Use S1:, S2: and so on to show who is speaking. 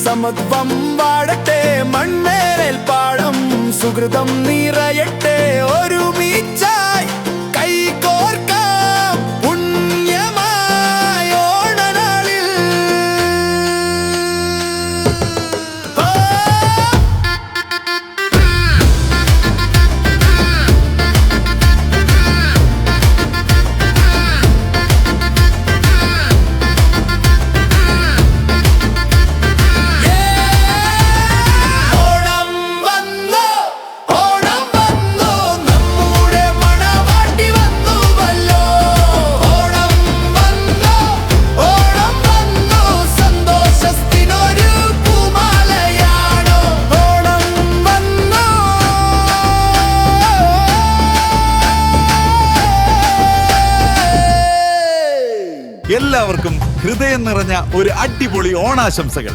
S1: സമത്വം വാഴട്ടെ, മൺമേൽ പാടം സുഹൃതം നിറയട്ടെ. ഒരുമിച്ചായി കൈകോർക്കാം പുണ്യമായ ഓണനാളിൽ.
S2: എല്ലാവർക്കും ഹൃദയം നിറഞ്ഞ ഒരു അടിപൊളി ഓണാശംസകൾ.